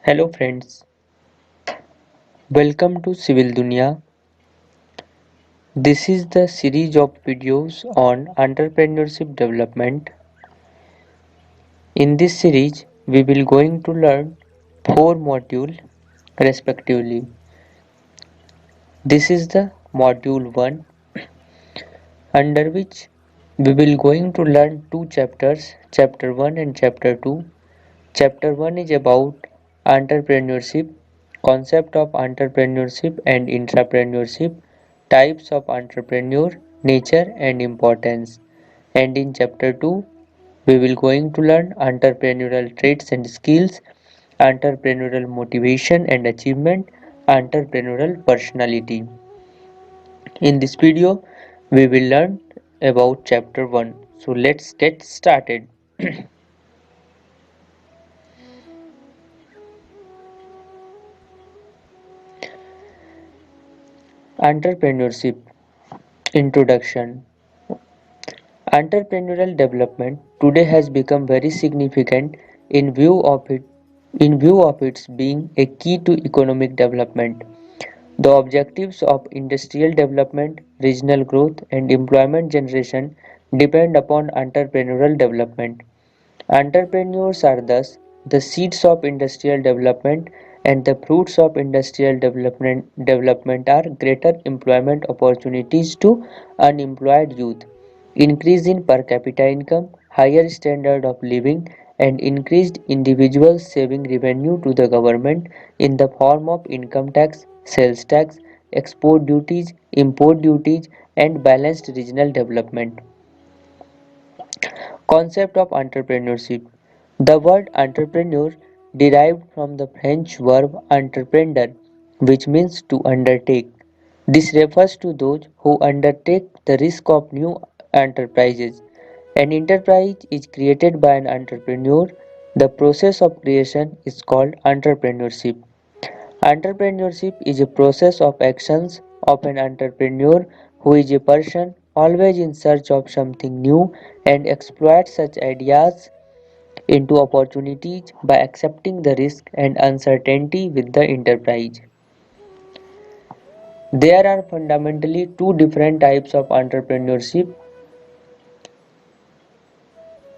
Hello friends, welcome to Civil Dunia. This is the series of videos on entrepreneurship development. In this series, we will going to learn four modules respectively. This is the module 1 under which we will going to learn two chapters, chapter 1 and chapter 2. Chapter 1 is about entrepreneurship, concept of entrepreneurship and intrapreneurship, types of entrepreneur, nature and importance. And in chapter 2, we will going to learn entrepreneurial traits and skills, entrepreneurial motivation and achievement, entrepreneurial personality. In this video, we will learn about chapter 1. So let's get started. Entrepreneurship Introduction. Entrepreneurial development today has become very significant in view of its being a key to economic development. The objectives of industrial development, regional growth, and employment generation depend upon entrepreneurial development. Entrepreneurs are thus the seeds of industrial development, and the fruits of industrial development are greater employment opportunities to unemployed youth, increase in per capita income, higher standard of living, and increased individual saving revenue to the government in the form of income tax, sales tax, export duties, import duties, and balanced regional development. Concept of entrepreneurship. The word entrepreneur derived from the French verb entreprendre, which means to undertake. This refers to those who undertake the risk of new enterprises. An enterprise is created by an entrepreneur. The process of creation is called entrepreneurship. Entrepreneurship is a process of actions of an entrepreneur who is a person always in search of something new and exploits such ideas into opportunities by accepting the risk and uncertainty with the enterprise. There are fundamentally two different types of entrepreneurship.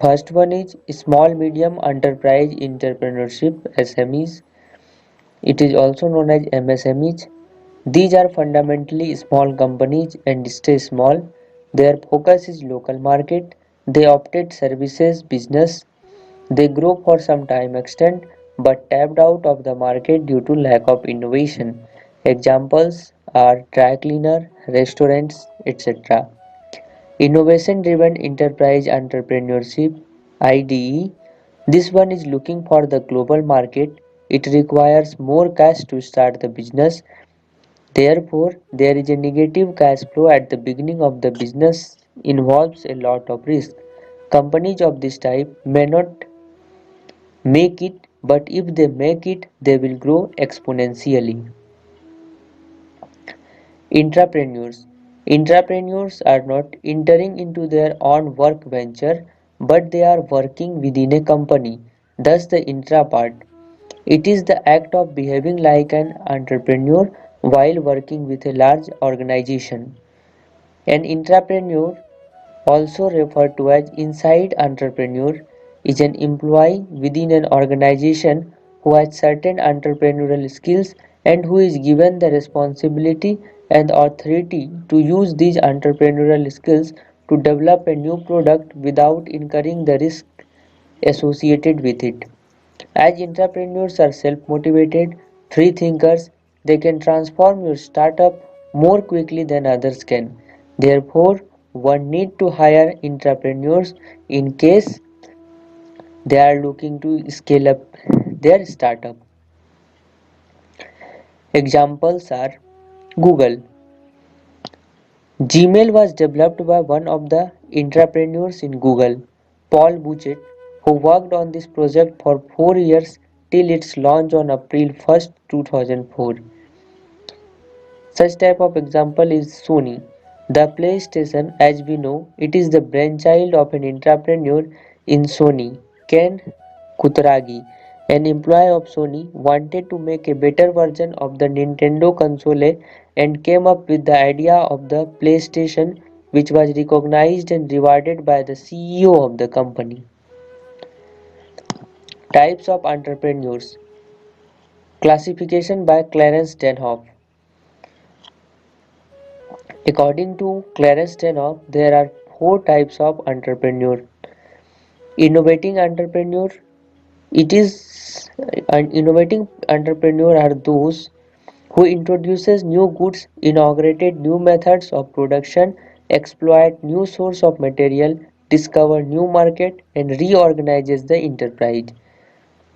First one is small medium enterprise entrepreneurship SMEs. It is also known as MSMEs. These are fundamentally small companies and stay small. Their focus is local market. They operate services business. They grow for some time extent but tapped out of the market due to lack of innovation. Examples are dry cleaner, restaurants, etc. Innovation driven enterprise entrepreneurship IDE. This one is looking for the global market. It requires more cash to start the business. Therefore, there is a negative cash flow at the beginning of the business involves a lot of risk. Companies of this type may not make it, but if they make it, they will grow exponentially. Intrapreneurs. Intrapreneurs are not entering into their own work venture, but they are working within a company. Thus, the intra part. It is the act of behaving like an entrepreneur while working with a large organization. An intrapreneur, also referred to as inside entrepreneur, is an employee within an organization who has certain entrepreneurial skills and who is given the responsibility and authority to use these entrepreneurial skills to develop a new product without incurring the risk associated with it. As entrepreneurs are self-motivated, free thinkers, they can transform your startup more quickly than others can. Therefore, one need to hire entrepreneurs in case they are looking to scale up their startup. Examples are Google. Gmail was developed by one of the entrepreneurs in Google, Paul Buchet, who worked on this project for 4 years till its launch on April 1st, 2004. Such type of example is Sony. The PlayStation, as we know, it is the brainchild of an entrepreneur in Sony, Ken Kutaragi. An employee of Sony wanted to make a better version of the Nintendo console and came up with the idea of the PlayStation, which was recognized and rewarded by the CEO of the company. Types of entrepreneurs. Classification by Clarence Denhoff. According to Clarence Denhoff, there are four types of entrepreneur. Innovating entrepreneur. It is an innovating entrepreneur are those who introduces new goods, inaugurated new methods of production, exploit new source of material, discover new market, and reorganizes the enterprise.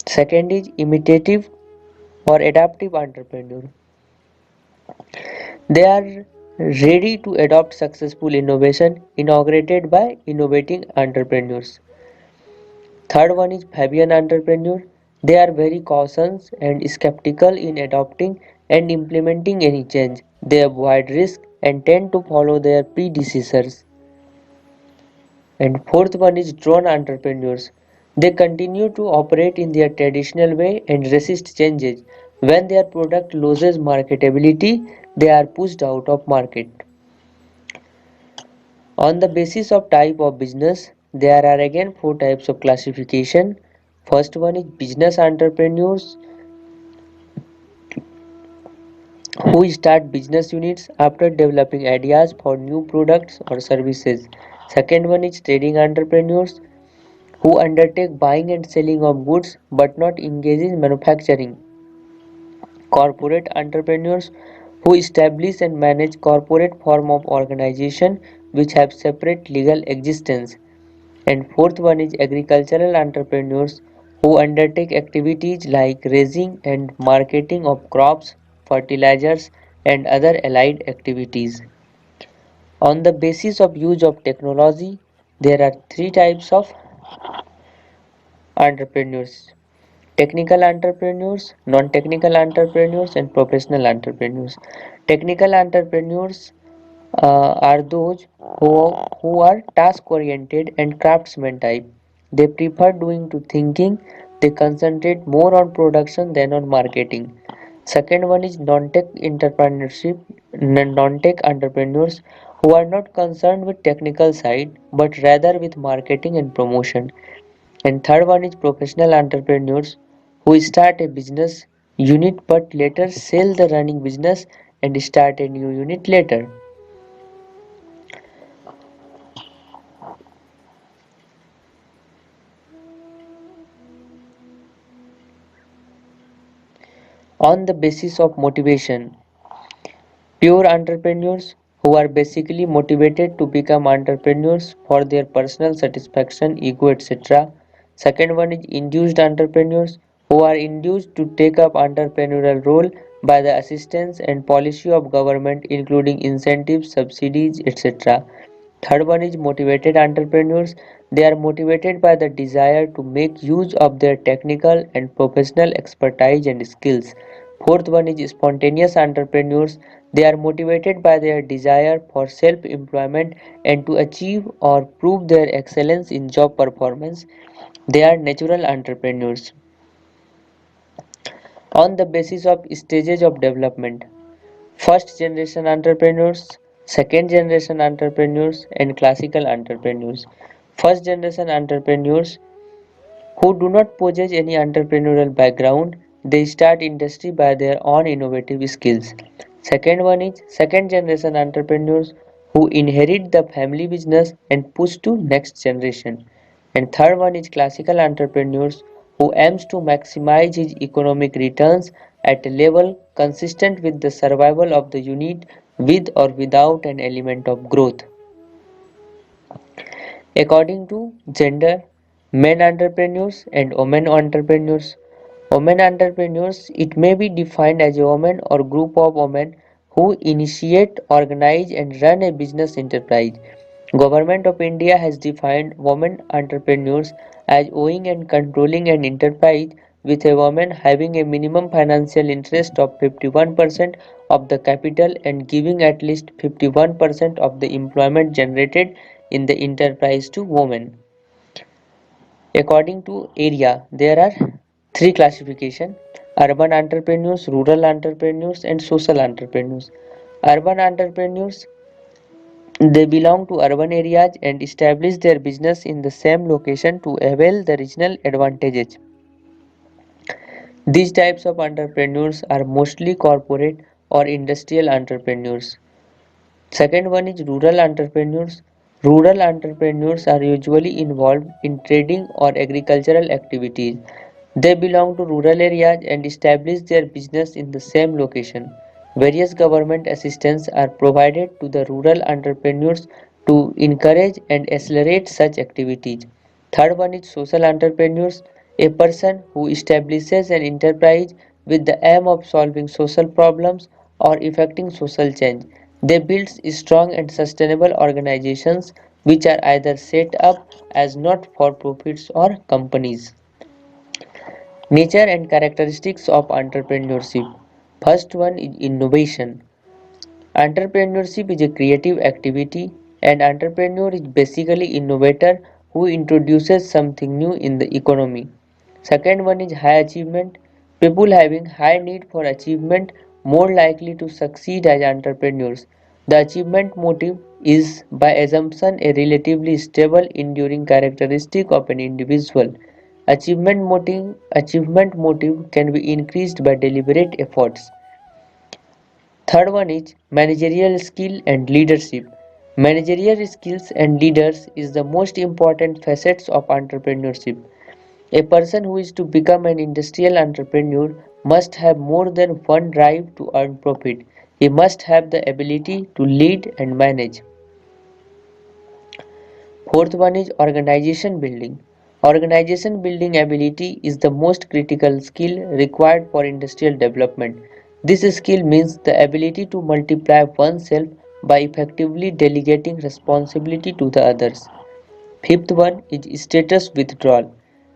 Second is imitative or adaptive entrepreneur. They are ready to adopt successful innovation inaugurated by innovating entrepreneurs. Third one is Fabian entrepreneur. They are very cautious and skeptical in adopting and implementing any change. They avoid risk and tend to follow their predecessors. And fourth one is drone entrepreneurs. They continue to operate in their traditional way and resist changes. When their product loses marketability, they are pushed out of market. On the basis of type of business, there are again four types of classification. First one is business entrepreneurs who start business units after developing ideas for new products or services. Second one is trading entrepreneurs who undertake buying and selling of goods but not engage in manufacturing. Corporate entrepreneurs who establish and manage corporate form of organization which have separate legal existence. And fourth one is agricultural entrepreneurs who undertake activities like raising and marketing of crops, fertilizers, and other allied activities. On the basis of use of technology, there are three types of entrepreneurs: technical entrepreneurs, non technical entrepreneurs, and professional entrepreneurs. Technical entrepreneurs are those who are task oriented and craftsman type. They prefer doing to thinking, they concentrate more on production than on marketing. Second one is non-tech entrepreneurship, non-tech entrepreneurs who are not concerned with technical side but rather with marketing and promotion. And third one is professional entrepreneurs who start a business unit but later sell the running business and start a new unit later. On the basis of motivation, pure entrepreneurs who are basically motivated to become entrepreneurs for their personal satisfaction, ego, etc. Second one is induced entrepreneurs who are induced to take up entrepreneurial role by the assistance and policy of government including incentives, subsidies, etc. Third one is motivated entrepreneurs. They are motivated by the desire to make use of their technical and professional expertise and skills. Fourth one is spontaneous entrepreneurs. They are motivated by their desire for self employment and to achieve or prove their excellence in job performance. They are natural entrepreneurs. On the basis of stages of development, first generation entrepreneurs, second generation entrepreneurs, and classical entrepreneurs. First generation entrepreneurs who do not possess any entrepreneurial background, they start industry by their own innovative skills. Second one is second generation entrepreneurs who inherit the family business and push to next generation. And third one is classical entrepreneurs who aims to maximize his economic returns at a level consistent with the survival of the unit with or without an element of growth. According to gender, men entrepreneurs and women entrepreneurs. Women entrepreneurs, it may be defined as a woman or group of women who initiate, organize and run a business enterprise. Government of India has defined women entrepreneurs as owning and controlling an enterprise with a woman having a minimum financial interest of 51% of the capital and giving at least 51% of the employment generated in the enterprise to women. According to area, there are Three classification: urban entrepreneurs, rural entrepreneurs, and social entrepreneurs. Urban entrepreneurs, they belong to urban areas and establish their business in the same location to avail the regional advantages. These types of entrepreneurs are mostly corporate or industrial entrepreneurs. Second one is rural entrepreneurs. Rural entrepreneurs are usually involved in trading or agricultural activities. They belong to rural areas and establish their business in the same location. Various government assistance are provided to the rural entrepreneurs to encourage and accelerate such activities. Third one is social entrepreneurs, a person who establishes an enterprise with the aim of solving social problems or effecting social change. They build strong and sustainable organizations which are either set up as not for profits or companies. Nature and characteristics of entrepreneurship. First one is innovation. Entrepreneurship is a creative activity. An entrepreneur is basically innovator who introduces something new in the economy. Second one is high achievement. People having high need for achievement more likely to succeed as entrepreneurs. The achievement motive is by assumption a relatively stable enduring characteristic of an individual. Achievement motive can be increased by deliberate efforts. Third one is managerial skill and leadership. Managerial skills and leaders is the most important facets of entrepreneurship. A person who is to become an industrial entrepreneur must have more than one drive to earn profit. He must have the ability to lead and manage. Fourth one is organization building. Organization building ability is the most critical skill required for industrial development. This skill means the ability to multiply oneself by effectively delegating responsibility to the others. Fifth one is status withdrawal.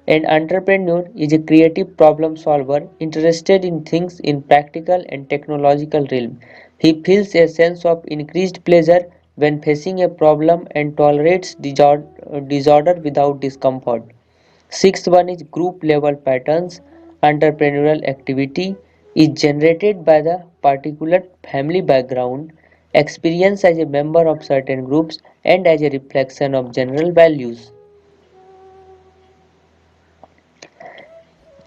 An entrepreneur is a creative problem solver interested in things in practical and technological realm. He feels a sense of increased pleasure when facing a problem and tolerates disorder without discomfort. Sixth one is group level patterns. Entrepreneurial activity is generated by the particular family background, experience as a member of certain groups, and as a reflection of general values.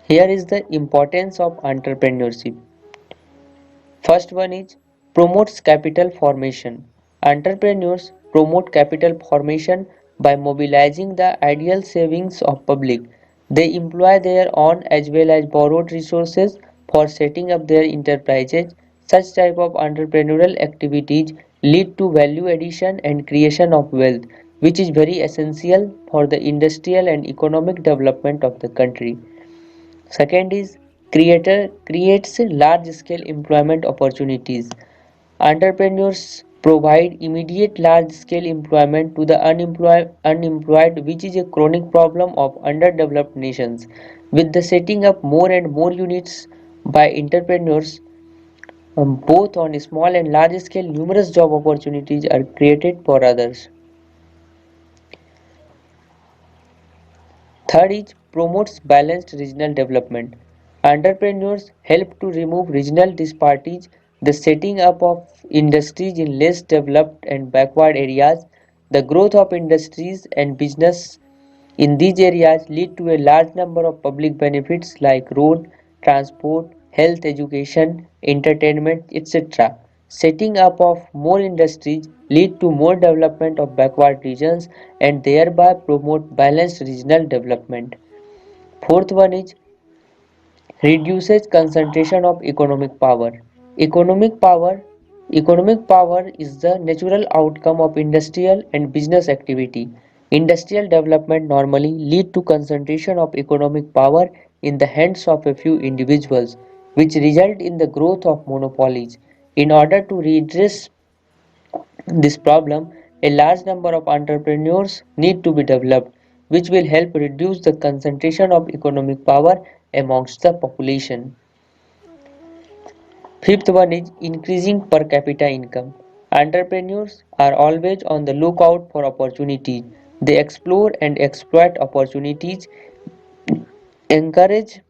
Here is the importance of entrepreneurship. First one is promotes capital formation. Entrepreneurs promote capital formation by mobilizing the ideal savings of public. They employ their own as well as borrowed resources for setting up their enterprises. Such type of entrepreneurial activities lead to value addition and creation of wealth, which is very essential for the industrial and economic development of the country. Second is creator creates large scale employment opportunities. Entrepreneurs provide immediate large scale employment to the unemployed, which is a chronic problem of underdeveloped nations. With the setting up more and more units by entrepreneurs, both on small and large scale, numerous job opportunities are created for others. Third is promotes balanced regional development. Entrepreneurs help to remove regional disparities. The setting up of industries in less developed and backward areas, the growth of industries and business in these areas lead to a large number of public benefits like road, transport, health, education, entertainment, etc. Setting up of more industries lead to more development of backward regions and thereby promote balanced regional development. Fourth one is reduces concentration of economic power. Economic power Economic power is the natural outcome of industrial and business activity. Industrial development normally lead to concentration of economic power in the hands of a few individuals, which result in the growth of monopolies. In order to redress this problem, a large number of entrepreneurs need to be developed, which will help reduce the concentration of economic power amongst the population. Fifth one is increasing per capita income. Entrepreneurs are always on the lookout for opportunities. They explore and exploit opportunities, encourage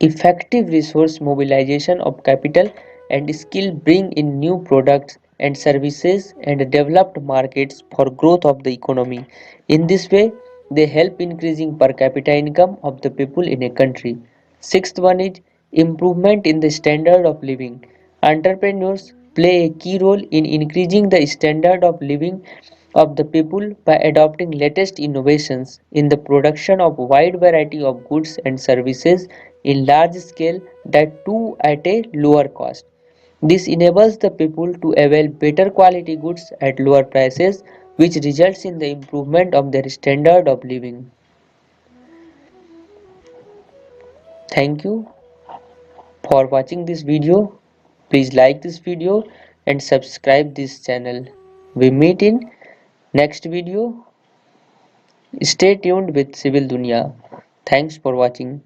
Effective resource mobilization of capital and skill bring in new products and services and developed markets for growth of the economy. In this way, they help increasing per capita income of the people in a country. Sixth one is improvement in the standard of living. Entrepreneurs play a key role in increasing the standard of living of the people by adopting latest innovations in the production of wide variety of goods and services in large scale, that too at a lower cost. This enables the people to avail better quality goods at lower prices, which results in the improvement of their standard of living. Thank you for watching this video. Please like this video and subscribe this channel. We meet in next video. Stay tuned with Civil Dunya. Thanks for watching.